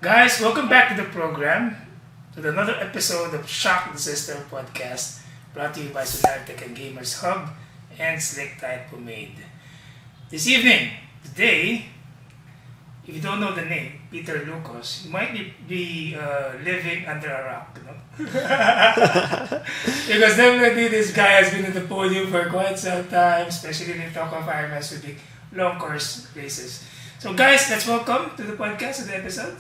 Guys, welcome back to the program, to another episode of Shock the System podcast, brought to you by Tech and Gamers Hub and Slick Tide Pomade. This evening, today, if you don't know the name, Petr Lukosz, you might be living under a rock, no? Because definitely this guy has been at the podium for quite some time, especially when you talk of Ironman Subic long course races. So guys, let's welcome to the podcast, to the episode,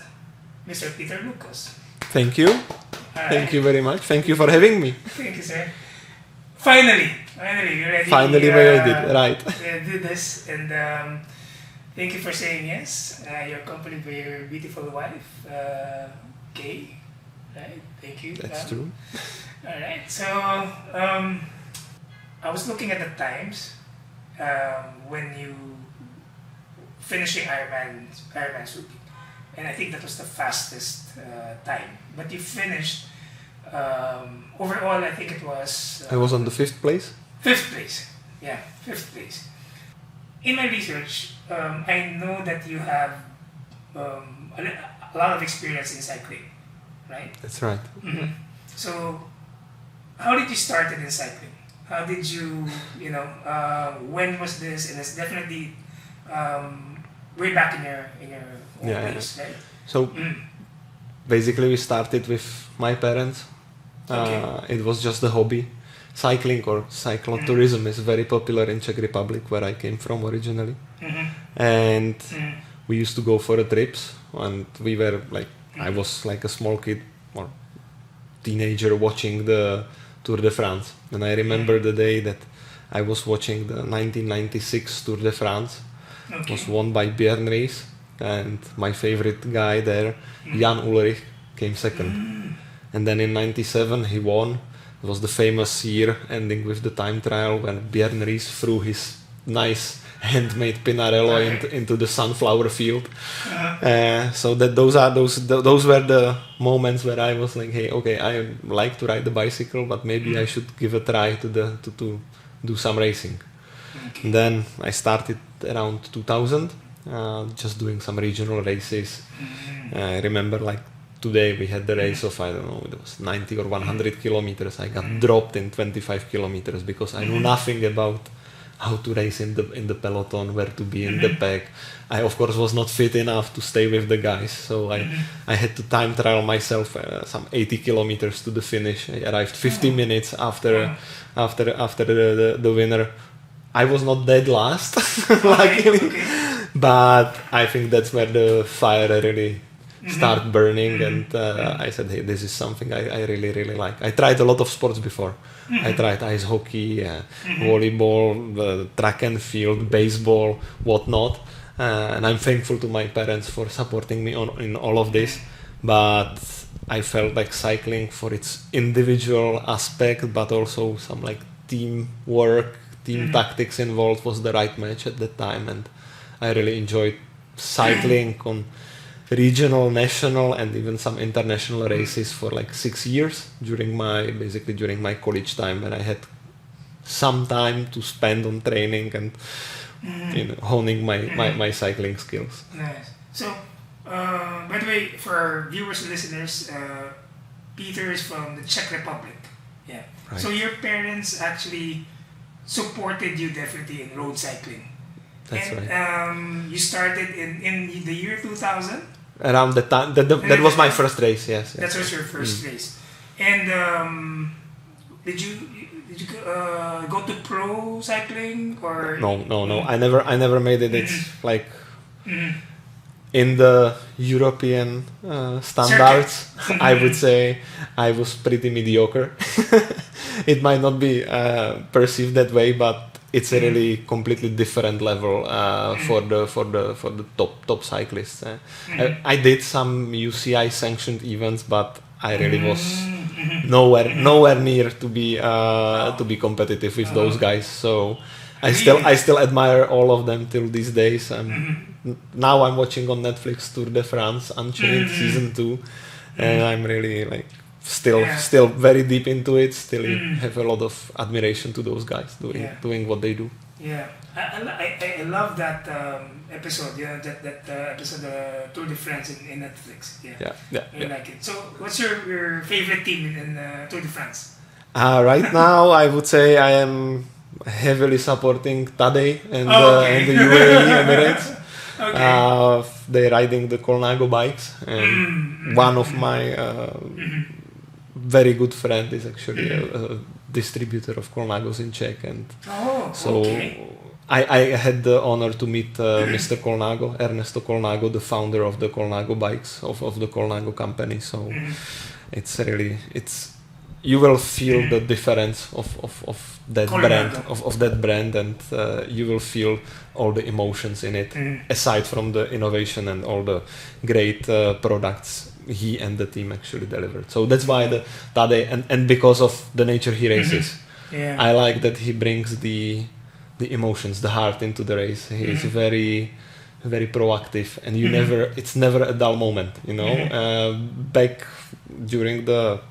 Mr. Petr Lukosz. Thank you. Thank you very much. Thank you for having me. Thank you, sir. Finally, you're ready. Finally, we did, right. Do this, and thank you for saying yes. You're accompanied by your beautiful wife, Kaye. Right? Thank you. That's true. All right. So, I was looking at the times when you finishing Ironman Subic. And I think that was the fastest time. But you finished, overall, I think it was... I was on the fifth place? Fifth place. Yeah, fifth place. In my research, I know that you have a lot of experience in cycling, right? That's right. Mm-hmm. So, how did you start in cycling? How did you, when was this? And it's definitely way back in your place, right? So basically we started with my parents. Okay. It was just a hobby. Cycling or cyclotourism is very popular in Czech Republic, where I came from originally. And we used to go for trips, and we were like, I was like a small kid or teenager watching the Tour de France. And I remember the day that I was watching the 1996 Tour de France. It was won by Björn Ries, and my favorite guy there, Jan Ullrich, came second. And then in 97 he won. It was the famous year ending with the time trial when Björn Ries threw his nice handmade Pinarello into the sunflower field. So that those were the moments where I was like, hey, okay, I like to ride the bicycle, but maybe I should give a try to do some racing. Okay. And then I started around 2000, just doing some regional races. I remember like today we had the race of, I don't know, it was 90 or 100 kilometers. I got dropped in 25 kilometers because I knew nothing about how to race in the peloton, where to be in the pack. I of course was not fit enough to stay with the guys, so I had to time trial myself some 80 kilometers to the finish. I arrived 50 minutes after the winner. I was not dead last, luckily, but I think that's where the fire really started burning, and I said, hey, this is something I really, really like. I tried a lot of sports before. I tried ice hockey, volleyball, track and field, baseball, whatnot, and I'm thankful to my parents for supporting me in all of this, but I felt like cycling for its individual aspect, but also some like teamwork, team tactics involved was the right match at that time, and I really enjoyed cycling on regional, national, and even some international races for like 6 years during my college time, when I had some time to spend on training and honing my cycling skills. Nice. So, by the way, for our viewers and listeners, Peter is from the Czech Republic. Yeah. Right. So your parents actually supported you definitely in road cycling. That's right. You started in the year 2000? Around the time, that was my first race, yes. That was your first race. And did you go to pro cycling or? No. I never made it. It's like in the European standards, I would say I was pretty mediocre. It might not be perceived that way, but it's a really completely different level for the top cyclists. I did some UCI sanctioned events, but I really was nowhere near to be competitive with those guys. So I still admire all of them till these days. Now I'm watching on Netflix Tour de France Unchained season 2, and I'm really like still very deep into it. Still have a lot of admiration to those guys doing what they do. Yeah, I love that episode. You know that episode, Tour de France in Netflix. Yeah. I like it. So, what's your favorite team in Tour de France? Right now, I would say I am heavily supporting Tadej and the UAE Emirates. Okay. They're riding the Colnago bikes, and one of my very good friend is actually a distributor of Colnagos in Czech, and so I had the honor to meet Mr. Colnago, Ernesto Colnago, the founder of the Colnago bikes, of the Colnago company. So it's really, you will feel the difference of that brand, and you will feel all the emotions in it, aside from the innovation and all the great products he and the team actually delivered. So that's why the Tadej, and because of the nature he races, I like that he brings the emotions, the heart into the race. He is very, very proactive, and it's never a dull moment, you know. Back during the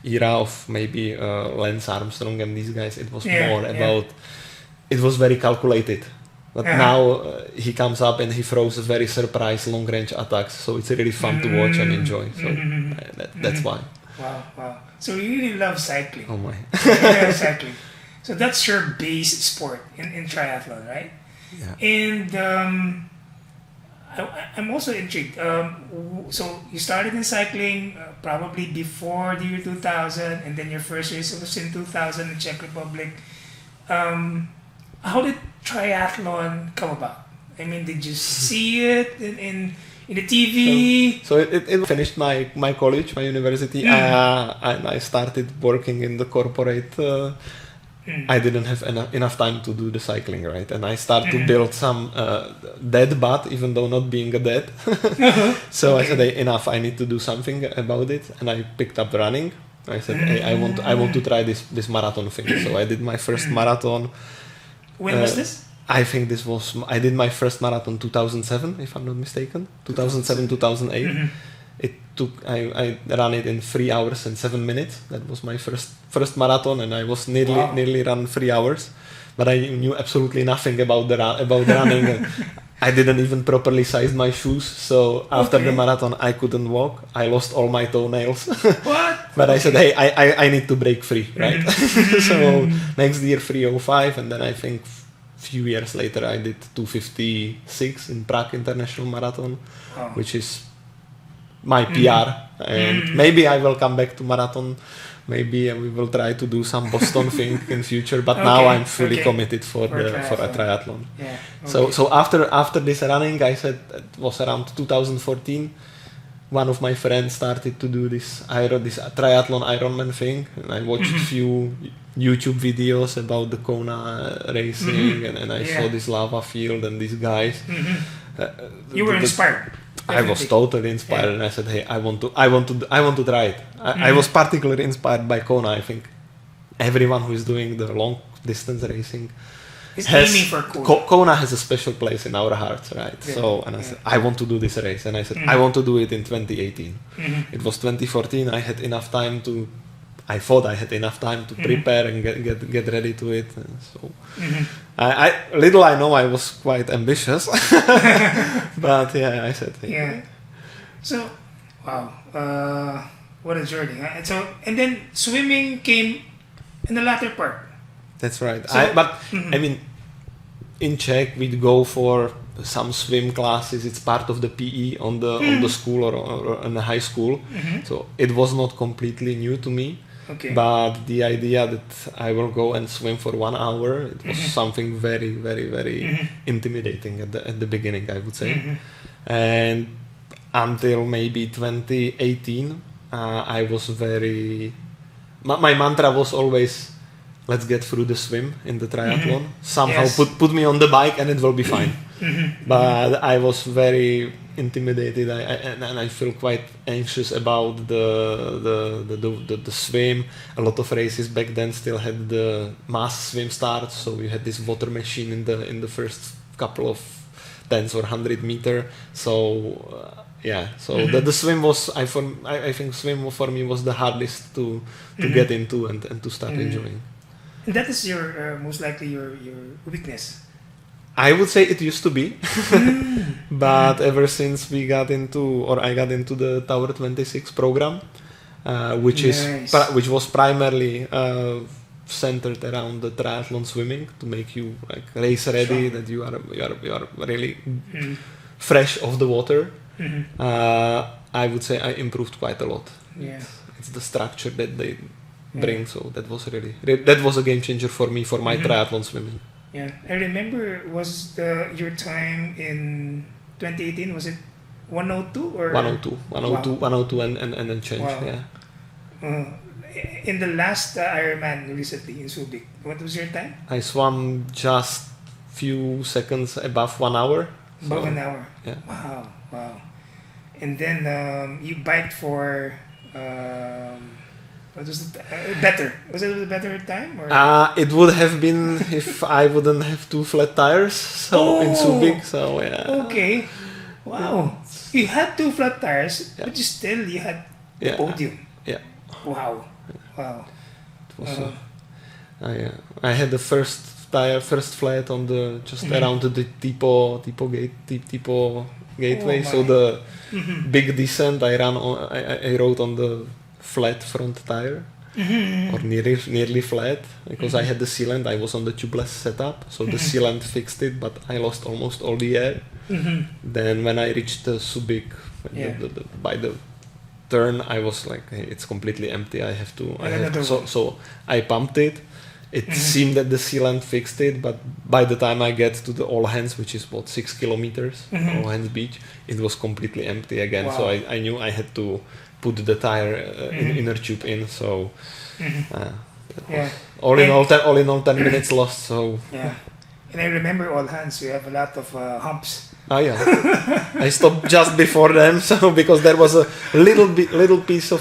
era of maybe Lance Armstrong and these guys, it was more about, it was very calculated. But now he comes up and he throws a very surprise long range attacks, so it's really fun to watch and enjoy. So that's why. Wow. So you really love cycling. Oh my. Cycling. So that's your base sport in triathlon, right? Yeah. And I'm also intrigued. So you started in cycling probably before the year 2000, and then your first race was in 2000 in Czech Republic. How did triathlon come about? I mean, did you see it in the TV? So it finished my college, my university, and I started working in the corporate. I didn't have enough time to do the cycling, right? And I started to build some dead butt, even though not being a dead. So I said, hey, enough, I need to do something about it. And I picked up running. I said, hey, I want to try this marathon thing. So I did my first marathon. When was this? I think I did my first marathon 2007, if I'm not mistaken. 2007, 2008. It took, I ran it in 3 hours and 7 minutes. That was my first marathon, and I was nearly run 3 hours. But I knew absolutely nothing about running. I didn't even properly size my shoes, so after the marathon I couldn't walk. I lost all my toenails. What? But I said, hey, I need to break free, right? So next year 305, and then I think few years later I did 256 in Prague International Marathon, which is my PR. And maybe I will come back to marathon. Maybe we will try to do some Boston thing in future, but now I'm fully committed for a triathlon. Yeah. So after this running, I said it was around 2014. One of my friends started to do this triathlon Ironman thing, and I watched few YouTube videos about the Kona racing, and I saw this lava field and these guys. You were inspired. I was totally inspired, and I said, "Hey, I want to try it." I was particularly inspired by Kona. I think everyone who is doing the long distance racing is aiming for Kona has a special place in our hearts, right? Yeah. So, and I said, I want to do this race, and I said, I want to do it in 2018. It was 2014. I had enough time to. I thought I had enough time to prepare and get ready to it. And so, I know I was quite ambitious, but I said, yeah. So, wow, what a journey! Huh? And then swimming came in the latter part. That's right. So, I mean, in Czech we'd go for some swim classes. It's part of the PE on the school or in the high school. So it was not completely new to me. Okay. But the idea that I will go and swim for 1 hour, it was something very, very, very intimidating at the beginning, I would say. And until maybe 2018, I was very. My mantra was always, let's get through the swim in the triathlon. Somehow put me on the bike and it will be fine. But I was very intimidated, and I feel quite anxious about the swim. A lot of races back then still had the mass swim starts, so we had this water machine in the first couple of tens or 100 meter. So the swim was I think swim for me was the hardest to get into and to start enjoying. And that is your most likely your weakness. I would say it used to be, but ever since I got into the Tower 26 program, which was primarily centered around the triathlon swimming to make you like race ready, that you are really fresh off the water. I would say I improved quite a lot. Yeah. It's the structure that they bring, so that was that was a game changer for me for my triathlon swimming. Yeah, I remember. Was your time in 2018? Was it 102 or 102 and then change? Wow. Yeah. In the last Ironman recently in Subic, what was your time? I swam just few seconds above 1 hour. Above an hour. Yeah. Wow. And then you biked for what was it? Better. Was it a better time? Or? It would have been if I wouldn't have 2 flat tires. In Subic. So yeah. Okay. Wow. You had 2 flat tires, but you had the podium. Yeah. Wow. It was, I had the first flat on the around the Tipo gateway. So the big descent I rode on the flat front tire, or nearly flat, because I had the sealant. I was on the tubeless setup, so the sealant fixed it, but I lost almost all the air. Then when I reached the Subic, by the turn, I was like, hey, it's completely empty. So I pumped it. It seemed that the sealant fixed it, but by the time I get to the All Hands, which is 6 kilometers, All Hands Beach, it was completely empty again. Wow. So I knew I had to put the tire inner tube in. So all in all 10 minutes lost. So and I remember All Hands. You have a lot of humps. Oh yeah, I stopped just before them, so because there was a little piece of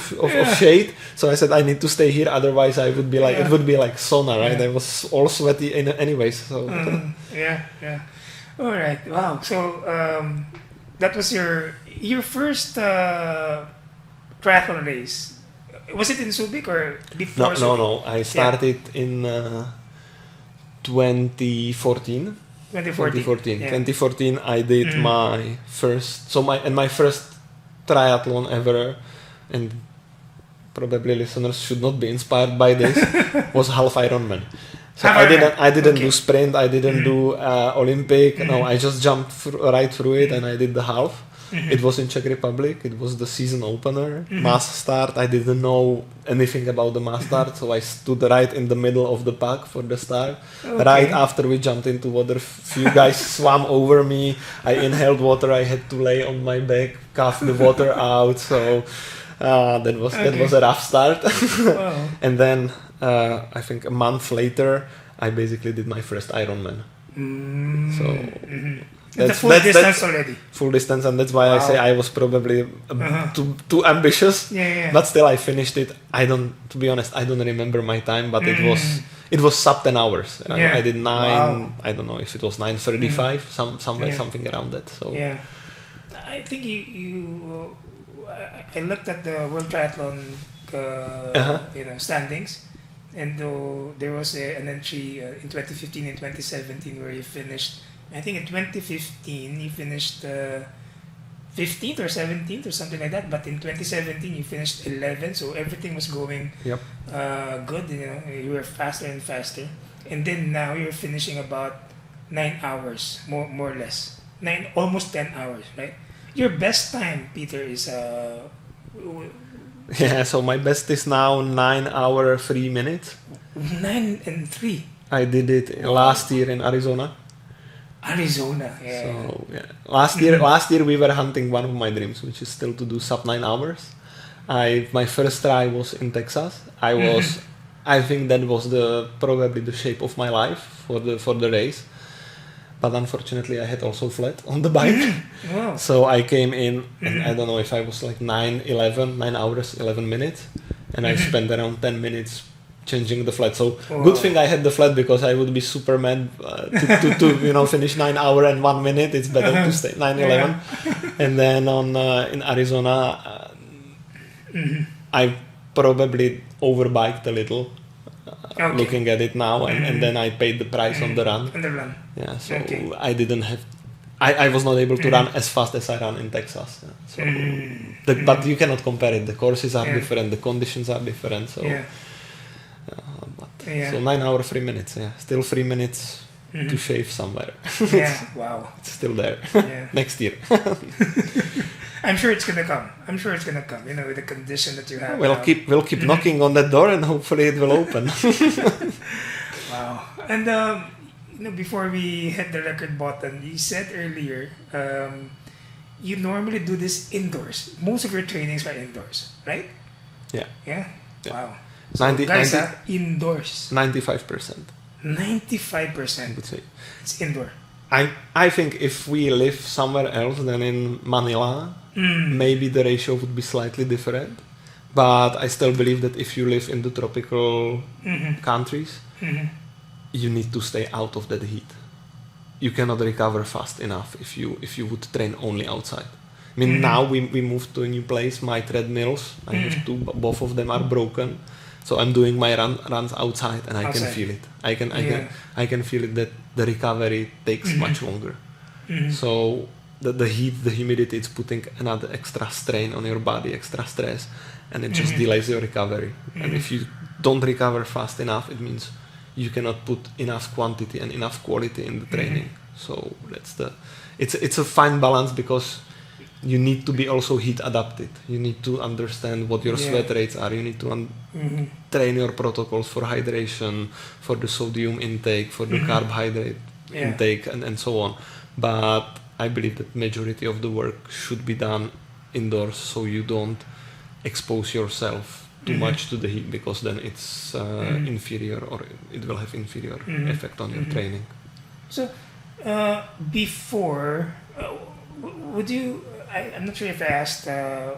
shade, so I said I need to stay here, otherwise I would be like it would be like sauna, right? I was all sweaty anyways. So all right, wow. So that was your first triathlon race. Was it in Subic or before? No. I started in 2014. 2014. I did my first, my first triathlon ever, and probably listeners should not be inspired by this, was half Ironman. So I didn't do sprint, I didn't do Olympic. No, I just jumped right through it, and I did the half. It was in Czech Republic. It was the season opener, mass start. I didn't know anything about the mass start, so I stood right in the middle of the pack for the start. Okay. Right after we jumped into water, few guys swam over me. I inhaled water. I had to lay on my back, cough the water out. So that was a rough start. Wow. And then I think a month later, I basically did my first Ironman. So. That's full distance already. Full distance, and that's why I say I was probably too ambitious. But still, I finished it. To be honest, I don't remember my time, but it was sub 10 hours. I did 9. Wow. I don't know if it was 9:35, something around that. So I think I looked at the World Triathlon standings, and there was an entry in 2015 and 2017 where you finished. I think in 2015 you finished 15th or 17th or something like that. But in 2017 you finished 11th, so everything was going good. You were faster and faster. And then now you're finishing about 9 hours, more or less, almost 10 hours, right? Your best time, Peter, is so my best is now 9 hours 3 minutes. 9 and 3. I did it last year in Arizona. So last year we were hunting one of my dreams, which is still to do sub 9 hours. My first try was in Texas. I think that was probably the shape of my life for the race. But unfortunately I had also flat on the bike. Wow. So I came in and I don't know if I was like 9 hours 11 minutes, and I spent around 10 minutes changing the flat. So good thing I had the flat, because I would be super mad to finish 9 hours and 1 minute. It's better to stay 9:11. And then in Arizona, I probably overbiked a little. looking at it now, and then I paid the price on the run. On the run. Yeah, so I didn't have. I was not able to run as fast as I ran in Texas. Yeah. So, but you cannot compare it. The courses are different. The conditions are different. So, so 9 hours 3 minutes. Yeah, still 3 minutes to shave somewhere. Yeah, wow. It's still there. Next year. I'm sure it's gonna come. You know, with the condition that you have. We'll keep knocking on that door, and hopefully it will open. Wow. And you know, before we hit the record button, you said earlier you normally do this indoors. Most of your trainings are indoors, right? Yeah. Yeah. Wow. So guys, indoors. 95%. 95%. I would say. It's indoor. I think if we live somewhere else than in Manila, maybe the ratio would be slightly different. But I still believe that if you live in the tropical countries, you need to stay out of that heat. You cannot recover fast enough if you would train only outside. I mean, now we moved to a new place. My treadmills, I have two, both of them are broken. So I'm doing my runs outside, and I can feel it. I can feel it that the recovery takes much longer. So the heat, the humidity, it's putting another extra strain on your body, extra stress, and it just delays your recovery. And if you don't recover fast enough, it means you cannot put enough quantity and enough quality in the training. So it's a fine balance, because you need to be also heat adapted. You need to understand what your sweat rates are. You need to train your protocols for hydration, for the sodium intake, for the carbohydrate intake, and so on. But I believe that majority of the work should be done indoors, so you don't expose yourself too much to the heat, because then it's inferior, or it will have inferior effect on your training. So before, would you? I'm not sure if I asked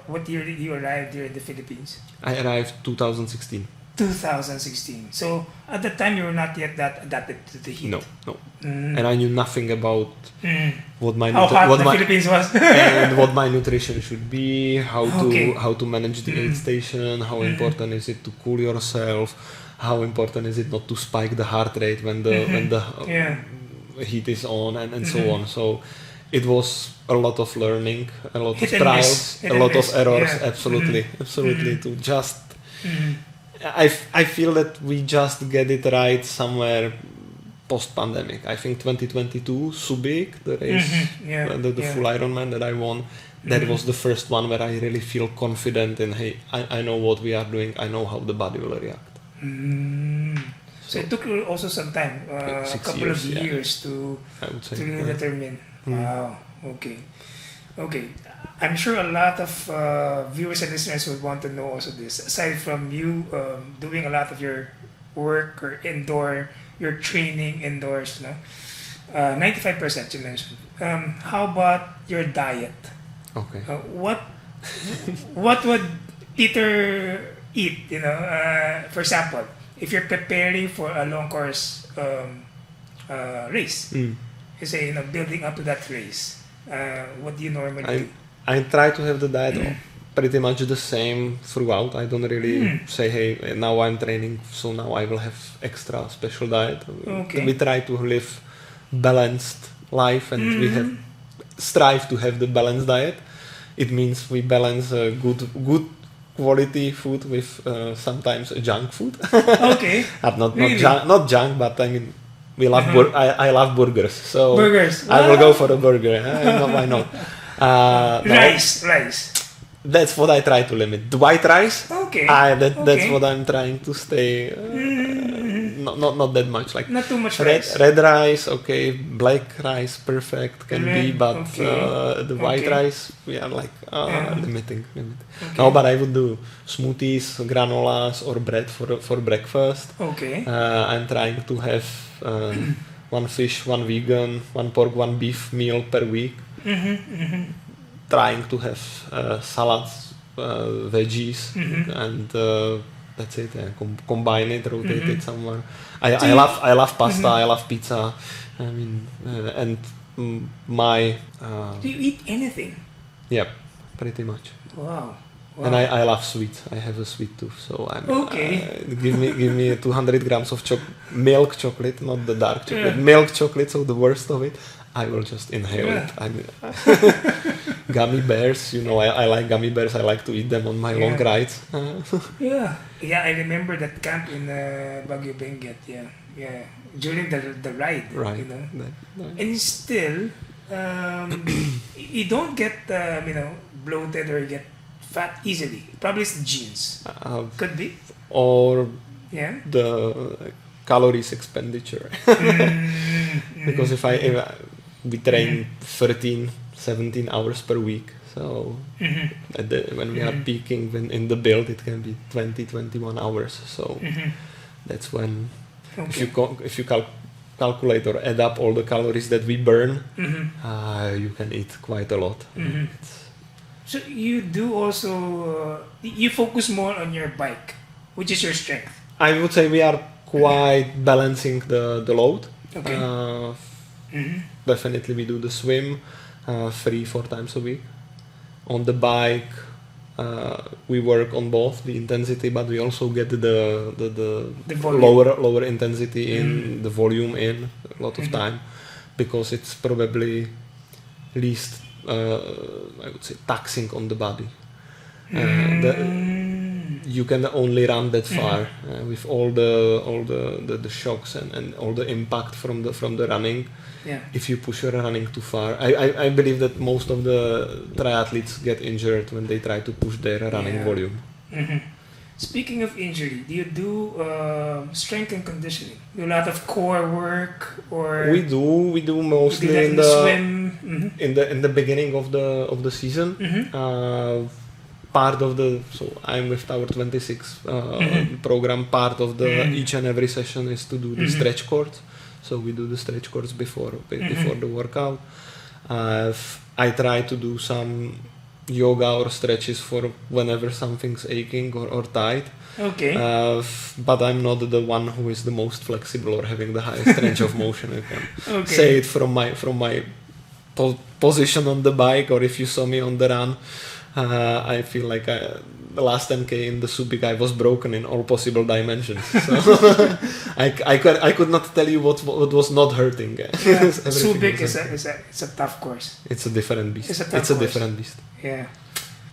what year did you arrive here in the Philippines? I arrived 2016. 2016. So at the time you were not yet that adapted to the heat. No. And I knew nothing about what my Philippines was, and what my nutrition should be, how to manage the aid station, how important is it to cool yourself, how important is it not to spike the heart rate when the heat is on, and so on. So it was a lot of learning, a lot of trials, a lot of errors. Absolutely. To just, I feel that we just get it right somewhere post-pandemic. I think 2022 Subic, the race, the full Ironman that I won, that was the first one where I really feel confident in, hey, I know what we are doing. I know how the body will react. So it took you also some time, a couple of years to really determine. Wow. Okay. I'm sure a lot of viewers and listeners would want to know also this. Aside from you doing a lot of your work or your training indoors, 95% you mentioned. How about your diet? Okay. What would Peter eat? For example, if you're preparing for a long course race. You say, building up to that race, what do you normally do? I try to have the diet pretty much the same throughout. I don't really say, hey, now I'm training, so now I will have extra special diet. Okay. We try to live balanced life, and we strive to have the balanced diet. It means we balance good quality food with sometimes junk food. Okay. Not junk, but I mean, we love I love burgers, so burgers. I will go for a burger. Why not? Rice. That's what I try to limit. The white rice. Okay. That's what I'm trying to stay. Not that much. Like not too much red rice. Okay, black rice perfect can be, but the white rice we are like limiting. Okay. No, but I would do smoothies, granolas, or bread for breakfast. Okay. I'm trying to have one fish, one vegan, one pork, one beef meal per week. Trying to have salads, veggies, and that's it. Combine it, rotate it somewhere. I love pasta. I love pizza. I mean, and my. Do you eat anything? Yeah, pretty much. Wow. Wow. And I love sweets. I have a sweet tooth, so I'm Okay. give me 200 grams of milk chocolate, not the dark chocolate, Yeah. milk chocolate. So the worst of it, I will just inhale Yeah. it. I mean, gummy bears, I like gummy bears. I like to eat them on my long rides. Yeah. Yeah, I remember that camp in Baguio Benguet. Yeah. Yeah. During the ride. Right. You know. That- And still, you don't get bloated or get fat easily. Probably it's the genes. Could be. or Yeah. the calories expenditure. Because if we train 13, 17 hours per week, so when we are peaking in the build, it can be 20, 21 hours. So that's when, if you calculate or add up all the calories that we burn, you can eat quite a lot. So you do also, you focus more on your bike, which is your strength. I would say we are quite balancing the load. Okay. Definitely we do the swim 3-4 times a week. On the bike, we work on both the intensity, but we also get the volume. lower intensity in, the volume in a lot of time, because it's probably least I would say taxing on the body. You can only run that far with all the shocks and all the impact from the running. Yeah. If you push your running too far, I believe that most of the triathletes get injured when they try to push their running volume. Speaking of injury, do you do strength and conditioning? Do a lot of core work, or We do mostly in in the the swim? in the beginning of the season. Part of I'm with Tower 26 program. Part of the each and every session is to do the stretch course. So we do the stretch course before the workout. I try to do some yoga or stretches for whenever something's aching or tight. Okay. But I'm not the one who is the most flexible or having the highest range of motion. I can Okay. say it from my position on the bike, or if you saw me on the run. I feel like the last 10K in the Subic I was broken in all possible dimensions. So I could not tell you what was not hurting. Yeah. Everything Subic was it's a tough course. It's a different beast. It's a tough It's a course. different beast. Yeah.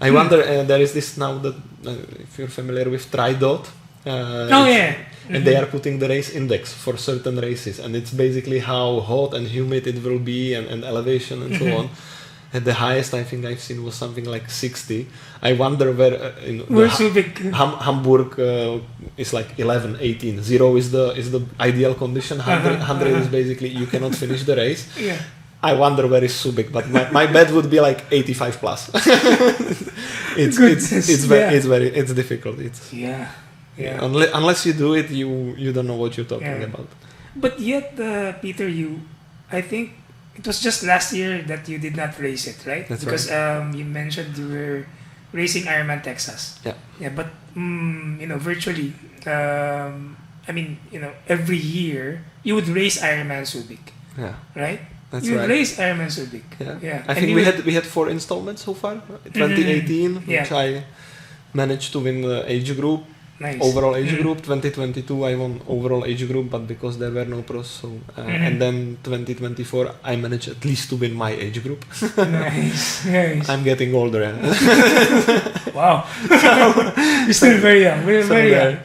I wonder, there is this now that, if you're familiar with TriDot. And they are putting the race index for certain races, and it's basically how hot and humid it will be, and elevation and so on. And the highest I think I've seen was something like 60. I wonder where Subic? Hamburg is like 11, 18. 0 is the ideal condition. 100 is basically you cannot finish the race. Yeah. I wonder where is Subic, but my bet would be like 85 plus. It's difficult. Yeah. Unless you do it, you don't know what you're talking about. But yet, Peter, I think it was just last year that you did not race it, right? That's because you mentioned you were racing Ironman Texas. Yeah. Yeah, but virtually, every year you would race Ironman Subic. Yeah. Right. That's you right. race Ironman Subic. Yeah. I think we had 4 installments so far. 2018, which I managed to win the age group. Nice. Overall age group. 2022 I won overall age group, but because there were no pros, so and then 2024 I managed at least to win my age group. Nice. I'm getting older. Wow. You're still very young. Very young.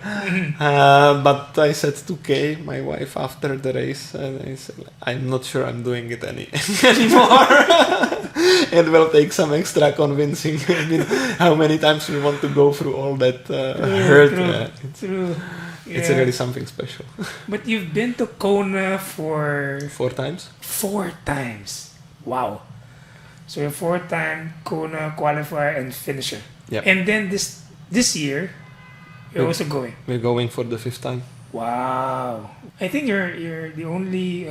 But I said to Kaye, my wife, after the race, and I said, I'm not sure I'm doing it anymore. It will take some extra convincing. I mean, how many times we want to go through all that hurt? True. It's really something special. But you've been to Kona for 4 times? 4 times. Wow. So you're 4-time Kona qualifier and finisher. Yeah. And then this year, you're also going. We're going for the 5th time. Wow. I think you're the only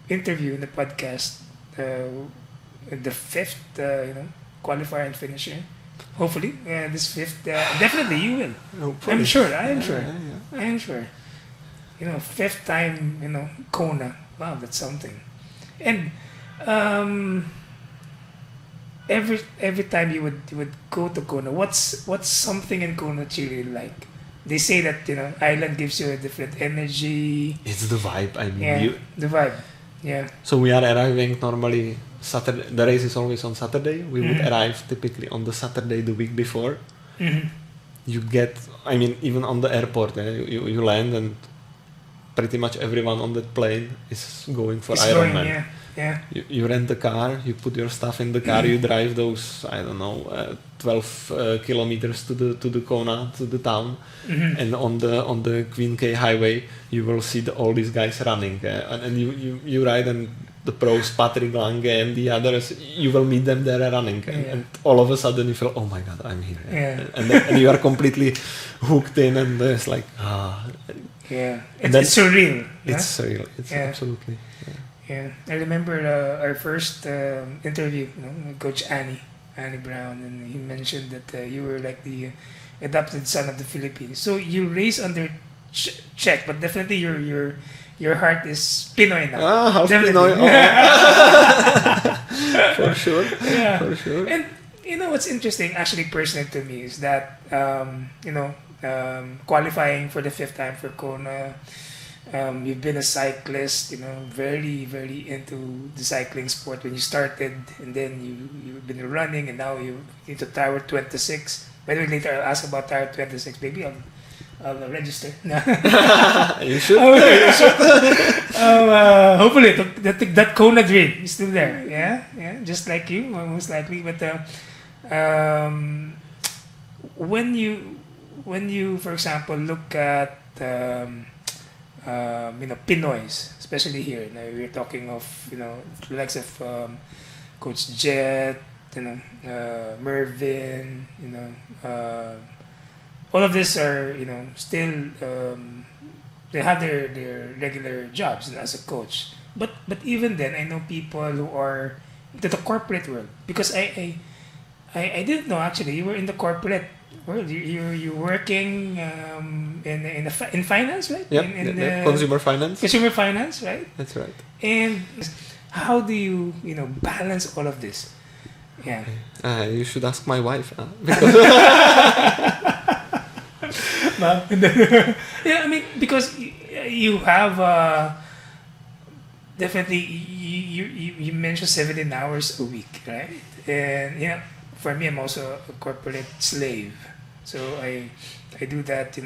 interview in the podcast, the 5th qualifier and finisher. Hopefully, this 5th, definitely you will. Hopefully. I'm sure. I am sure. Yeah. I am sure. 5th time, Kona. Wow, that's something. And every time you would go to Kona, what's something in Kona that you really like? They say that Ireland gives you a different energy. It's the vibe. I mean, Yeah, the vibe. Yeah. so we are arriving normally Saturday. The race is always on Saturday. We would arrive typically on the Saturday the week before. Mm-hmm. You get, I mean, even on the airport, you land and pretty much everyone on that plane is going for Ironman. Yeah. Yeah. You rent a car, you put your stuff in the car, you drive those 12 kilometers to the Kona, to the town, and on the Queen Kaye highway you will see all these guys running, and you ride, and the pros Patrick Lange and the others, you will meet them there running, and all of a sudden you feel, oh my god, I'm here, and you are completely hooked in, and it's like it's surreal. It's surreal. It's absolutely. Yeah, I remember our first interview, with Coach Annie Brown, and he mentioned that you were like the adopted son of the Philippines. So you raised under Czech, but definitely your heart is Pinoy now. Half Definitely. Pinoy. For sure. Yeah. For sure. And what's interesting, actually, personally to me, is that qualifying for the 5th time for Kona. You've been a cyclist, very, very into the cycling sport when you started, and then you've been running, and now you're into Tower 26. By the way, later I'll ask about Tower 26. Maybe I'll register. You should. Hopefully that Kona dream is still there. Yeah, just like you, most likely. But when you, for example, look at Pinoys, especially here. We're talking of the likes of Coach Jet, Mervin, all of this are still they have their regular jobs as a coach. But even then, I know people who are into the corporate world, because I didn't know actually you were in the corporate world. You're working in finance, right? Yeah, in consumer finance. Consumer finance, right? That's right. And how do you balance all of this? Yeah. You should ask my wife. Because yeah, I mean, because you have definitely you mentioned 17 hours a week, right? And for me, I'm also a corporate slave, so I do that.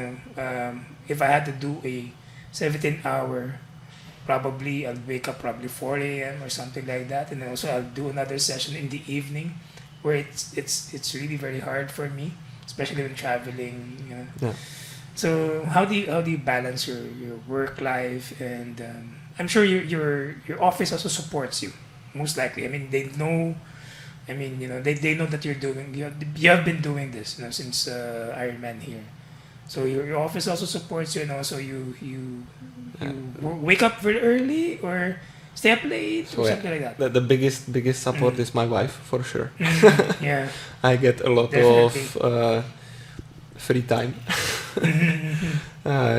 If I had to do a 17-hour, probably I'll wake up probably 4 a.m. or something like that, and also I'll do another session in the evening, where it's really very hard for me, especially when traveling. Yeah. So how do you balance your work life, and I'm sure your office also supports you, most likely. I mean, they know. I mean, they know that you have been doing this, since Ironman here. So your office also supports you, and also you wake up very early or stay up late or something like that. The biggest support is my wife, for sure. Yeah. I get a lot of free time.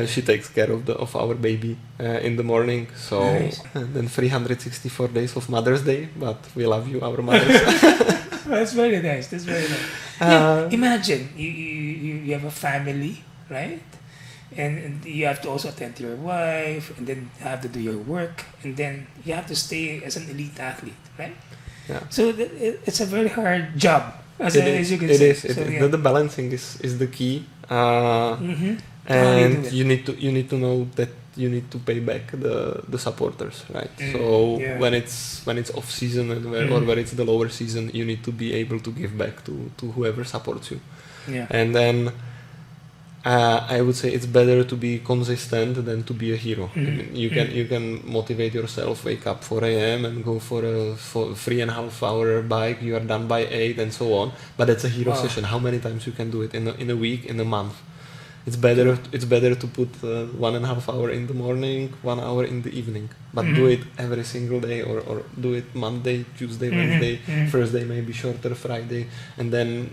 She takes care of our baby in the morning. So nice. Then 364 days of Mother's Day, but we love you, our mothers. That's very nice. That's very nice. Imagine you have a family, right? And you have to also attend to your wife, and then you have to do your work, and then you have to stay as an elite athlete, right? Yeah. So it's a very hard job, as you can say. So, The balancing is the key, Mm-hmm. and you need to know that you need to pay back the supporters, right? So when it's off season and or when it's the lower season, you need to be able to give back to whoever supports you. Yeah. And then I would say it's better to be consistent than to be a hero. You can motivate yourself, wake up 4 a.m. and go for a 3.5 hour bike. You are done by 8 and so on. But that's a hero session. How many times you can do it in a week, in a month? It's better to put 1.5 hour in the morning, 1 hour in the evening. But do it every single day, or do it Monday, Tuesday, Wednesday, first day maybe shorter, Friday, and then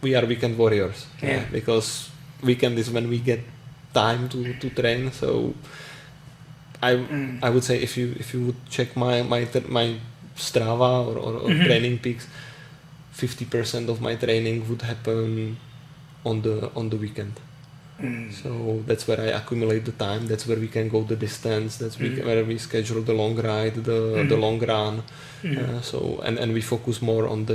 we are weekend warriors. Yeah. Because weekend is when we get time to train. So I would say if you would check my Strava or Training Peaks, 50% of my training would happen on the weekend. So that's where I accumulate the time. That's where we can go the distance. That's where we schedule the long ride, the long run. So and we focus more on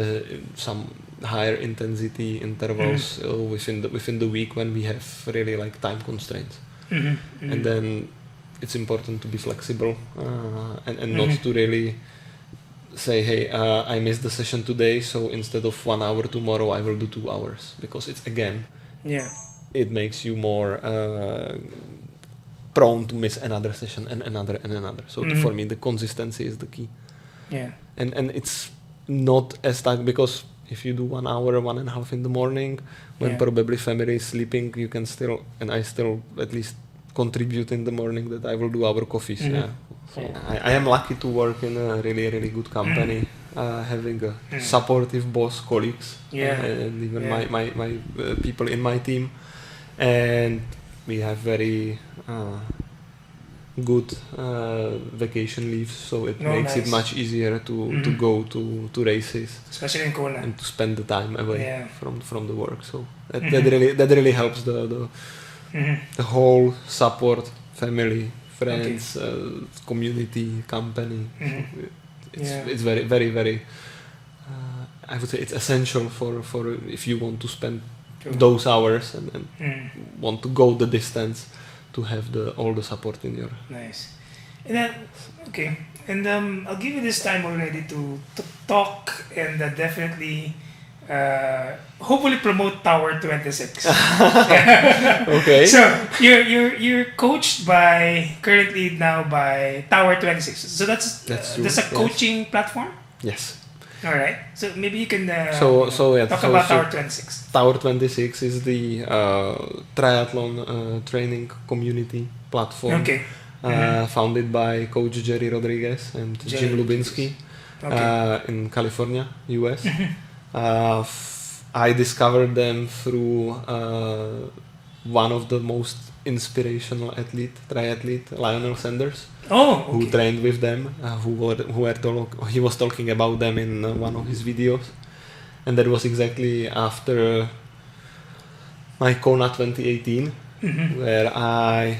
some higher intensity intervals within the week when we have really like time constraints. And then it's important to be flexible and not to really say, hey, I missed the session today, so instead of 1 hour tomorrow, I will do 2 hours, because it's again. It makes you more prone to miss another session and another. So for me, the consistency is the key. And it's not as tight, because if you do 1 hour, 1.5 in the morning, when probably family is sleeping, you can still, and I still at least contribute in the morning that I will do our coffees. So I am lucky to work in a really, really good company. Having a supportive boss, colleagues, and even my people in my team. And we have very good vacation leaves, so it makes it much easier to go to races, especially in Kona, and to spend the time away from the work. So that really helps the whole support, family, friends, community, company. It's very, very, very. I would say it's essential for if you want to spend those hours and want to go the distance, to have all the support in your. Nice. And then and I'll give you this time already to talk and definitely hopefully promote Tower 26. Okay. So you're coached currently now by Tower 26. So that's a coaching platform? Yes. All right. So maybe you can talk about Tower 26. Tower 26 is the triathlon training community platform. Founded by Coach Jerry Rodriguez and Jim Lubinsky in California, US. I discovered them through one of the most inspirational triathlete, Lionel Sanders, who trained with them, he was talking about them in one of his videos. And that was exactly after my Kona 2018, where I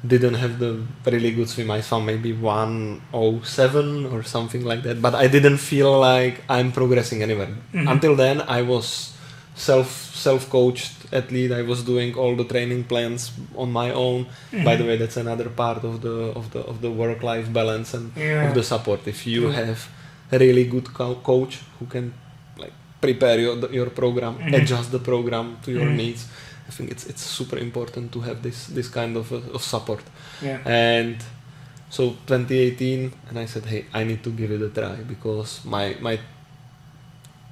didn't have the really good swim. I swam maybe 1:07 or something like that, but I didn't feel like I'm progressing anywhere. Until then, I was self-coached athlete. I was doing all the training plans on my own. By the way, that's another part of the work-life balance and of the support. If you have a really good coach who can like prepare your program, adjust the program to your needs, I think it's super important to have this kind of support. And so 2018, and I said, hey, I need to give it a try, because my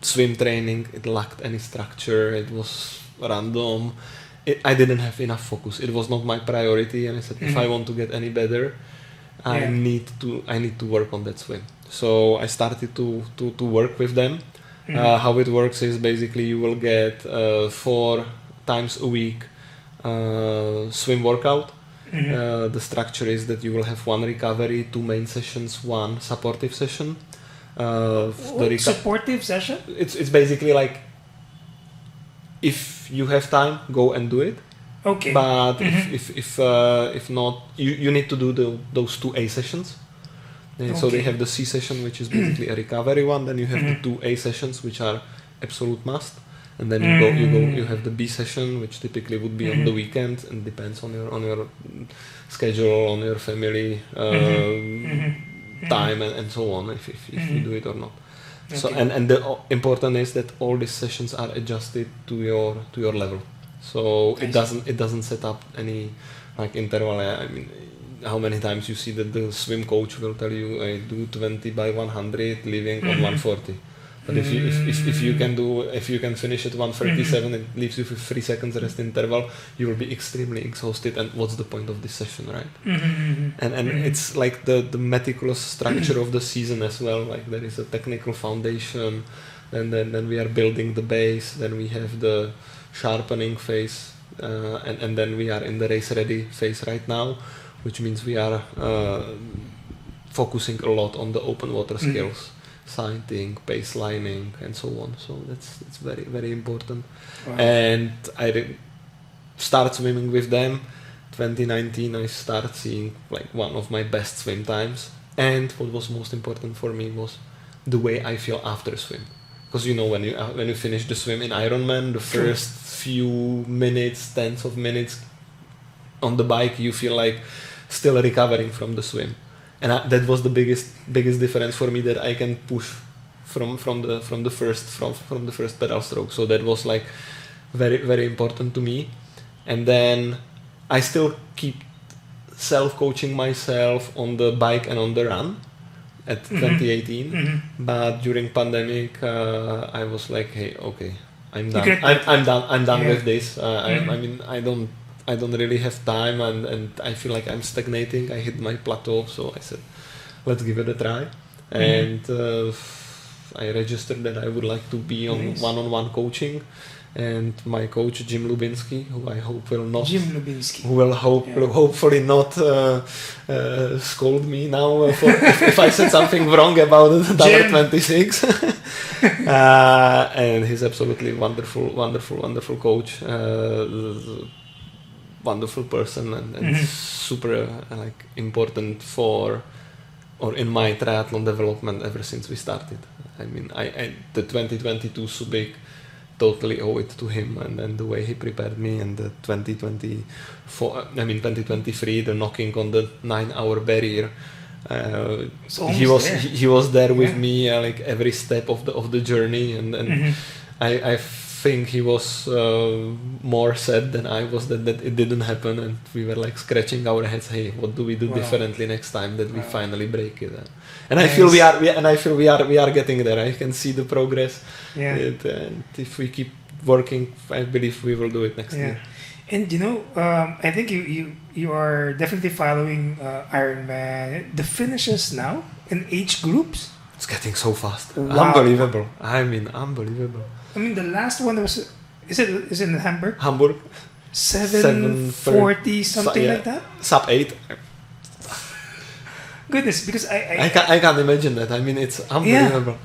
swim training, it lacked any structure. It was random. I didn't have enough focus. It was not my priority, and I said, if I want to get any better, I need to work on that swim. So I started to work with them. How it works is basically you will get 4 times a week swim workout. The structure is that you will have 1 recovery, 2 main sessions, 1 supportive session. Supportive session? It's basically like, if you have time, go and do it. Okay. But if not, you need to do those 2 A sessions. So they have the C session, which is basically a recovery one. Then you have the 2 A sessions, which are absolute must. And then you have the B session, which typically would be on the weekend, and depends on your schedule, on your family time, and so on, if you do it or not. So and the important is that all these sessions are adjusted to your level. So it doesn't set up any like interval. I mean, how many times you see that the swim coach will tell you, I do 20 by 100, leaving on 140. But if you can finish at 137, it leaves you with 3 seconds rest interval, you will be extremely exhausted, and what's the point of this session, right? And it's like the meticulous structure of the season as well. Like there is a technical foundation, and then we are building the base, then we have the sharpening phase, and then we are in the race ready phase right now, which means we are focusing a lot on the open water skills. sighting, baselining, and so on. So that's very, very important. Wow. And I start swimming with them. 2019, I start seeing like one of my best swim times. And what was most important for me was the way I feel after swim. Because when you finish the swim in Ironman, the first few minutes, tens of minutes on the bike, you feel like still recovering from the swim. And that was the biggest difference for me, that I can push from the first pedal stroke. So that was like very, very important to me. And then I still keep self-coaching myself on the bike and on the run at 2018. But during pandemic, I was like, hey, okay, I'm done. I'm done with this. I mean, I don't really have time, and I feel like I'm stagnating. I hit my plateau, so I said, let's give it a try. And I registered that I would like to be on one-on-one coaching. And my coach Jim Lubinsky, who I hope will not, hopefully not scold me now if I said something wrong about Tower 26. And he's absolutely wonderful coach, wonderful person, and super important in my triathlon development ever since we started. I mean, the 2022 Subic, totally owe it to him and the way he prepared me, and the 2023, the knocking on the 9-hour barrier. He was there with me like every step of the journey, and I think he was more sad than I was that it didn't happen, and we were like scratching our heads. Hey, what do we do differently next time that we finally break it? And I feel we are getting there. I can see the progress. Yeah. And if we keep working, I believe we will do it next year. And I think you are definitely following Ironman. The finishes now in age groups. It's getting so fast. Wow. Unbelievable. I mean, unbelievable. I mean, the last one was is it in Hamburg? 7:40 something like that. Sub 8. Goodness, because I can't imagine that. I mean, it's unbelievable.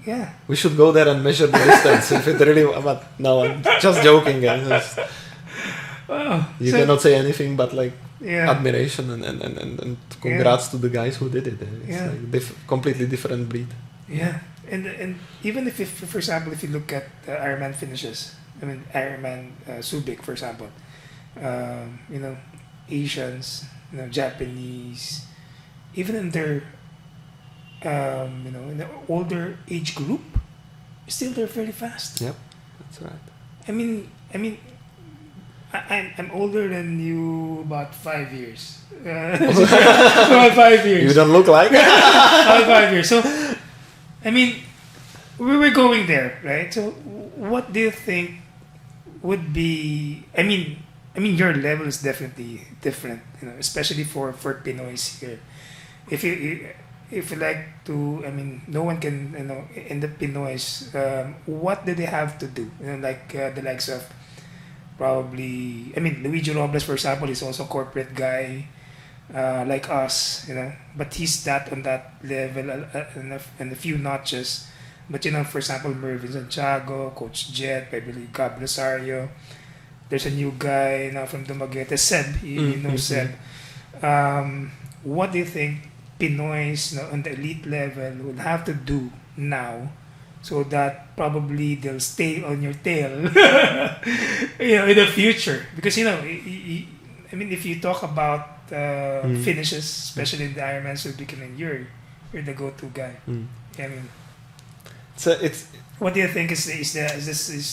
Yeah. We should go there and measure the distance if it really. But no, I'm just joking. Wow. You cannot say anything but like admiration and congrats to the guys who did it. It's like completely different breed. Yeah, and even if for example, if you look at Ironman finishes, I mean Ironman Subic, for example, Asians, Japanese, even in their in the older age group, still they're very fast. Yep, that's right. I mean, I'm older than you about 5 years. About 5 years. You don't look like. About 5 years. So, I mean, we were going there, right? So, what do you think would be? I mean, your level is definitely different, especially for Pinoys here. If you like to, I mean, no one can, in the Pinoys, what do they have to do? Like the likes of probably, I mean, Luigi Robles, for example, is also a corporate guy, like us, but he's not on that level and a few notches. But, for example, Mervin Santiago, Coach Jet, I believe Gab Rosario. There's a new guy now from Dumaguete, Seb, you know Seb. What do you think Pinoys on the elite level will have to do now so that probably they'll stay on your tail in the future? Because, I mean, if you talk about finishes, especially in the Ironman Subic, you're the go-to guy. I mean, it's what do you think is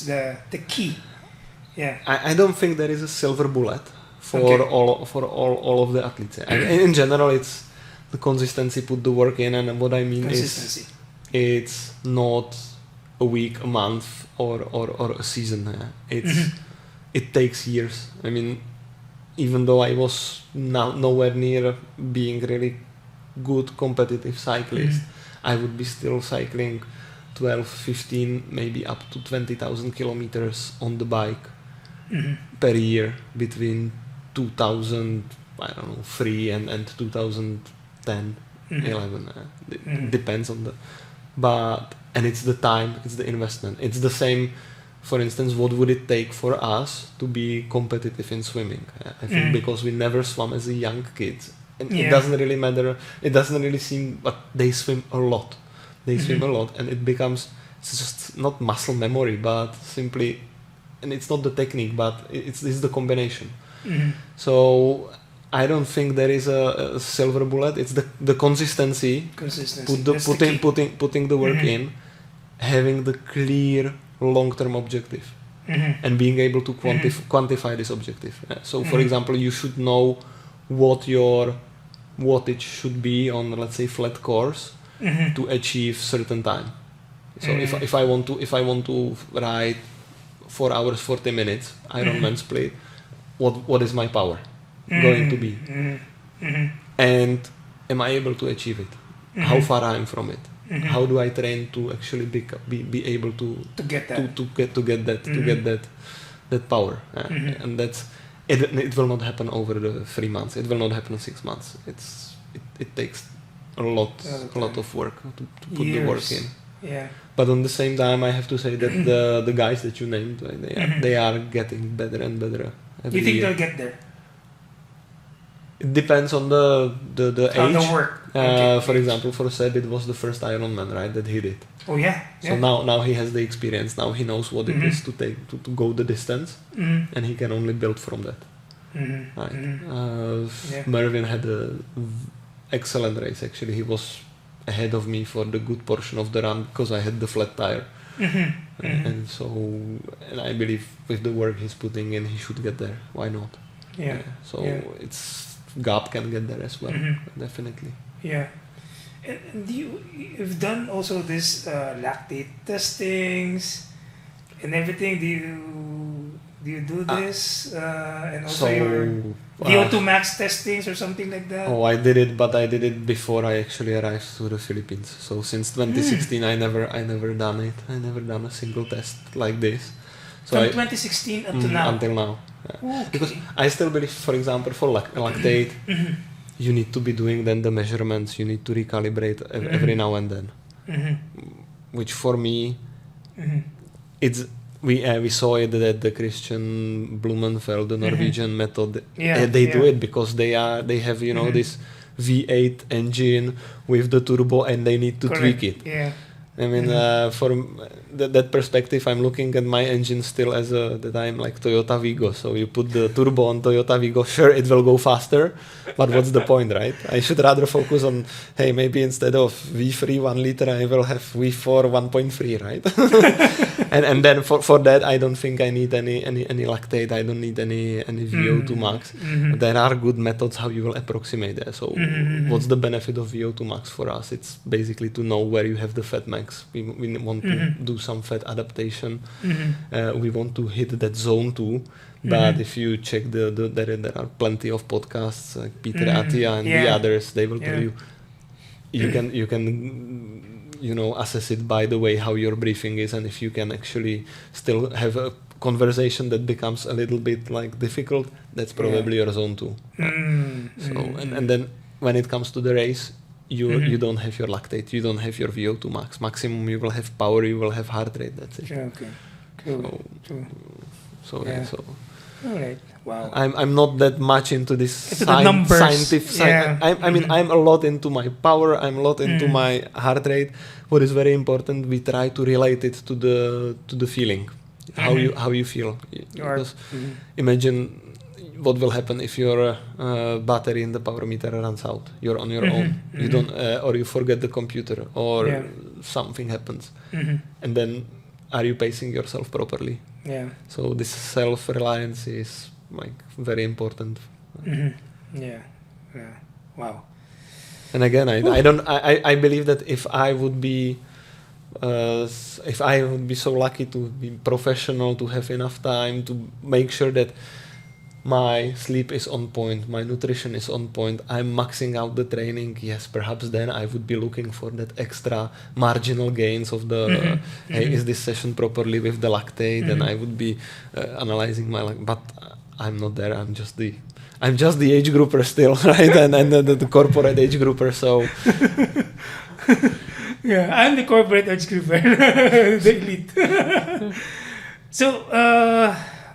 the key? Yeah, I don't think there is a silver bullet for all of the athletes. In general, it's the consistency, put the work in, and what I mean is it's not a week, a month, or a season. It takes years. I mean, even though I was nowhere near being really good competitive cyclist, I would be still cycling 12, 15, maybe up to 20,000 kilometers on the bike per year between 2003 and 2010, 11. Depends on and it's the time, it's the investment. It's the same, for instance, what would it take for us to be competitive in swimming? I think because we never swam as a young kid. And it doesn't really matter, it doesn't really seem, but they swim a lot. They swim a lot, and it becomes, it's just not muscle memory, but simply, and it's not the technique, but it's the combination. So I don't think there is a silver bullet. It's the consistency. Putting the work in, having the clear long-term objective, and being able to quantify this objective. So, for example, you should know what your wattage should be on, let's say, flat course to achieve certain time. So if I want to ride 4 hours 40 minutes Ironman split, what is my power going to be, and am I able to achieve it? How far I am from it? How do I train to actually be able to get that power? And that's it will not happen over the 3 months. It will not happen in 6 months. It takes a lot of work to put the work in. Yeah. But on the same time, I have to say that the guys that you named, they are getting better and better. You think they'll get there? It depends on the age. The work. For example, for Seb, it was the first Ironman, right, that he did. Oh yeah. So now he has the experience. Now he knows what it is to take to go the distance, and he can only build from that. Right. Mervyn had an excellent race. Actually, he was ahead of me for the good portion of the run because I had the flat tire. And I believe with the work he's putting in, he should get there. Why not? It's Gab can get there as well, definitely. Yeah. And you've done also this lactate testings and everything. Do you do this and also your VO2 max testings or something like that? Oh, I did it, but I did it before I actually arrived to the Philippines. So since 2016, I never done it. I never done a single test like this. So From 2016 until now. Until now. Yeah. Okay. Because I still believe, for example, for lactate, you need to be doing then the measurements. You need to recalibrate every now and then. Which for me, it's we saw it that the Christian Blumenfeld, the Norwegian method, they do it because they have this V8 engine with the turbo and they need to tweak it. Yeah. I mean, from that perspective, I'm looking at my engine still as that I'm like Toyota Vigo. So you put the turbo on Toyota Vigo, sure, it will go faster, but what's the point, right? I should rather focus on, hey, maybe instead of V3 1 liter, I will have V4 1.3, right? and then for that, I don't think I need any lactate. I don't need any VO2 max. There are good methods how you will approximate that. So what's the benefit of VO2 max for us? It's basically to know where you have the fat max. We want to do some fat adaptation. We want to hit that zone too. But if you check there are plenty of podcasts like Peter Attia and the others. They will tell you can assess it by the way how your breathing is, and if you can actually still have a conversation that becomes a little bit like difficult, that's probably your zone too. So and then when it comes to the race, you don't have your lactate, you don't have your VO2 max. Maximum you will have power, you will have heart rate, that's it. Okay. Cool. So all right. Wow. I'm not that much into this scientific. I mean, I'm a lot into my power. I'm a lot into my heart rate. What is very important, we try to relate it to the feeling, how you feel. Because imagine what will happen if your battery in the power meter runs out. You're on your own. You don't, or you forget the computer, or something happens, and then are you pacing yourself properly? Yeah. So this self-reliance is like very important. Yeah. Wow. And again, I believe that if I would be so lucky to be professional, to have enough time to make sure that my sleep is on point, my nutrition is on point, I'm maxing out the training, yes, perhaps then I would be looking for that extra marginal gains of the, hey, is this session properly with the lactate? And I would be analyzing my but I'm not there. I'm just the age grouper still, right? and the corporate age grouper. So Yeah, I'm the corporate edge grouper, the elite. So,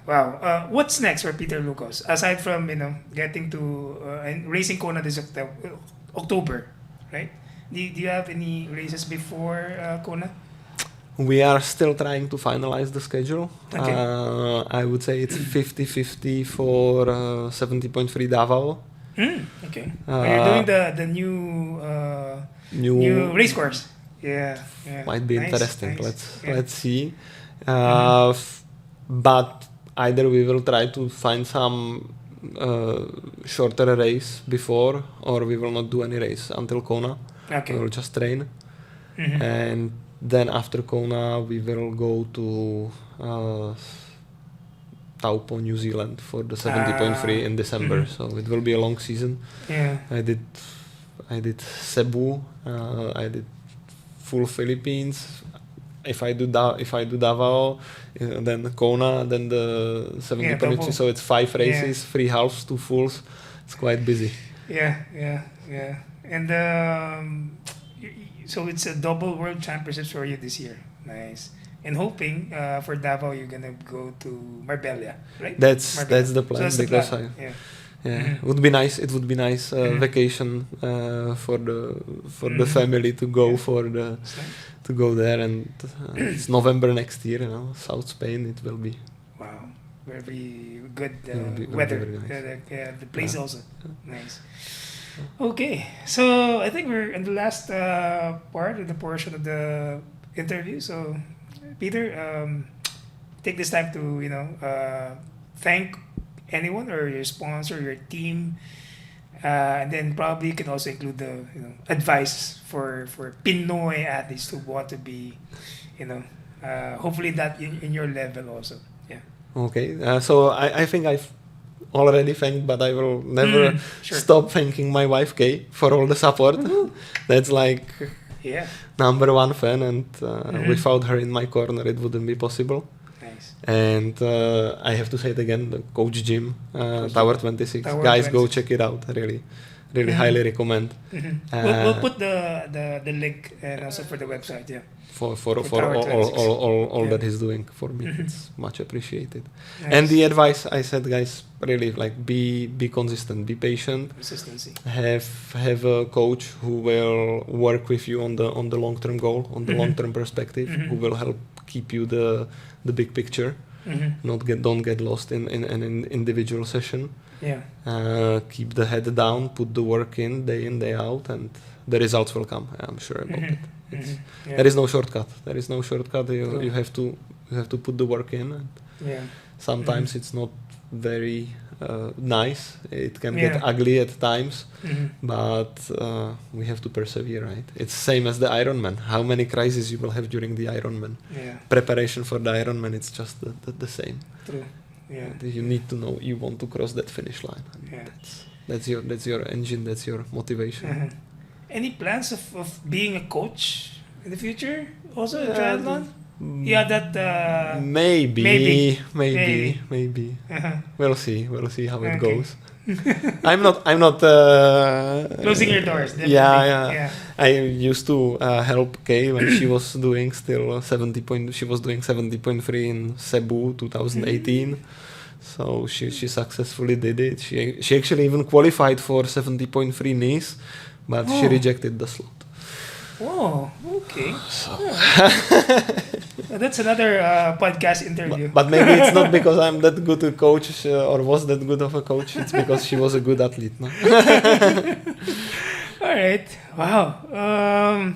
wow. What's next for Petr Lukosz? Aside from, getting to and racing Kona this October, right? Do you have any races before Kona? We are still trying to finalize the schedule. Okay. I would say it's 50-50 for 70.3 Davao. Okay. You're doing the new race course. Yeah. Might be Nice, interesting. nice. Let's see. But either we will try to find some shorter race before, or we will not do any race until Kona. Okay. We will just train, Mhm. and then after Kona we will go to Taupo, New Zealand for the 70.3 in December. So it will be a long season. Yeah. I did Cebu. I did full Philippines. If I do Davao, then Kona, then the 70.3. double. So it's 5 races, 3 halves, 2 fulls. It's quite busy. Yeah. And so it's a double world championships for you this year. Nice. And hoping for Davao you're gonna go to Marbella, right? That's Marbella. the plan, So that's the because plan. Yeah. it would be nice. It would be nice vacation for the family to go That's nice. to go there, and it's November next year. South Spain. It will be. Wow. Very good Will be weather. very nice. The place also. Nice. Okay. So I think we're in the last part of the portion of the interview. So Peter, take this time to thank anyone or your sponsor, your team, and then probably you can also include the advice for Pinoy athletes who want to be, hopefully that in your level also. Yeah. Okay. So I think I've already thanked, but I will never Sure. stop thanking my wife Kaye for all the support. That's like Yeah. number one fan, and without her in my corner, it wouldn't be possible. Nice. And I have to say it again, the Coach Gym, Tower 26. Tower Guys, go 26. check it out. Really highly recommend. We'll put the link and also for the website. Yeah. For Tower 26. all Yeah. that he's doing for me. It's much appreciated. Nice. And the advice I said, guys, really be consistent, be patient. Consistency. Have a coach who will work with you on the long term goal, on the long term perspective, who will help keep you the big picture. Don't get lost in an individual session. Yeah. Keep the head down, put the work in day out, and the results will come. I'm sure about it. Yeah. There is no shortcut. You have to put the work in. And Yeah. sometimes it's not very nice. It can Yeah. get ugly at times, but we have to persevere, right? It's same as the Ironman. How many crises you will have during the Ironman? Yeah. Preparation for the Ironman, it's just the same. True. Yeah. You need to know you want to cross that finish line. And Yeah. that's your engine. That's your motivation. Any plans of being a coach in the future? Also in triathlon? Yeah, that. Maybe. Maybe. We'll see how it Okay. goes. I'm not Closing your doors. Definitely. Yeah. I used to help Kaye when she was doing still 70 she was doing 70.3 in Cebu 2018. So she successfully did it. She actually even qualified for 70.3 Nice, but she rejected the slot. Oh, okay. That's another podcast interview. But maybe it's not because I'm that good a coach or was that good of a coach. It's because she was a good athlete. No? All right. Wow.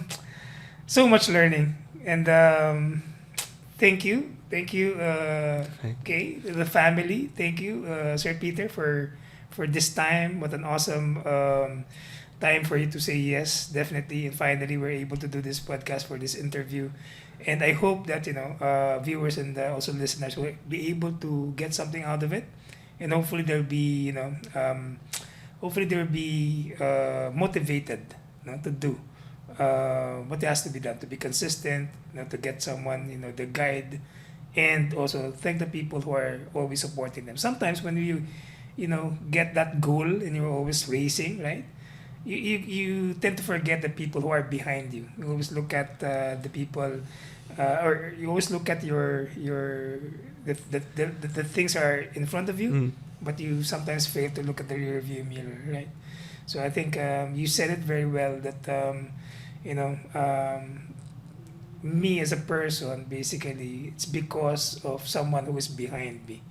So much learning. And thank you. Okay, the family. Thank you, Sir Peter, for this time. What an awesome time for you to say yes, definitely. And finally, we're able to do this podcast for this interview. And I hope that viewers and also listeners will be able to get something out of it, and hopefully they'll be motivated to do what has to be done, to be consistent, to get someone, the guide, and also thank the people who are always supporting them. Sometimes when you get that goal and you're always racing, right? you tend to forget the people who are behind you. You always look at the people, or you always look at the things are in front of you, but you sometimes fail to look at the rear view mirror, right? So I think you said it very well that you know, me as a person, basically, it's because of someone who is behind me,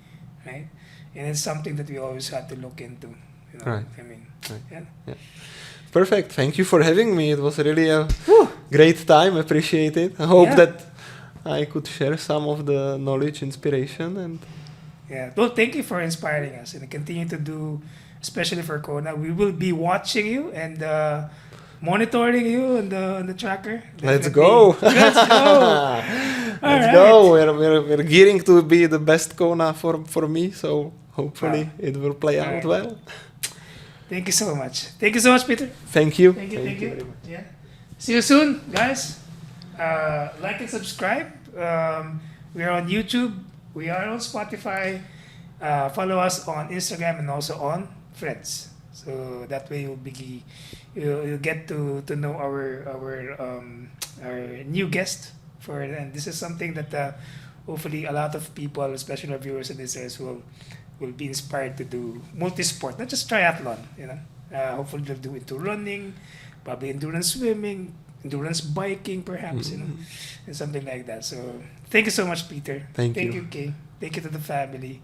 right? And it's something that we always have to look into. You know? Right. I mean, Right. yeah. Perfect. Thank you for having me. It was really a great time. Appreciate it. I hope Yeah. that I could share some of the knowledge, inspiration, and Yeah. Well, thank you for inspiring us, and continue to do, especially for Kona. We will be watching you and monitoring you on the tracker. let's Definitely. go. Let's go. Let's right. go. We're gearing to be the best Kona for me. So hopefully it will play out Alright. well. Thank you so much. Thank you so much, Peter. Thank you. Thank you. Thank you. very much. Yeah. See you soon, guys. Like and subscribe. We are on YouTube. We are on Spotify. Follow us on Instagram and also on Threads. So that way you'll get to know our new guest and this is something that hopefully a lot of people, especially our viewers and listeners, will be inspired to do multi-sport, not just triathlon. You know, hopefully they'll do into running, probably endurance swimming, endurance biking, perhaps. You know, and something like that. So thank you so much, Peter. Thank you, you. Kaye. Thank you to the family.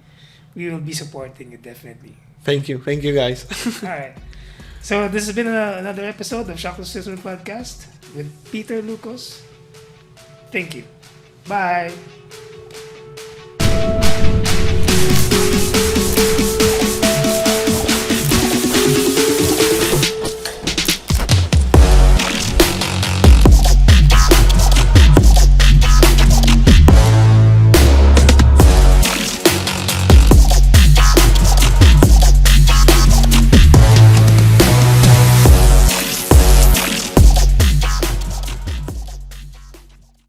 We will be supporting you definitely. Thank you, guys. All right. So this has been another episode of Shock the System Podcast with Petr Lukosz. Thank you. Bye.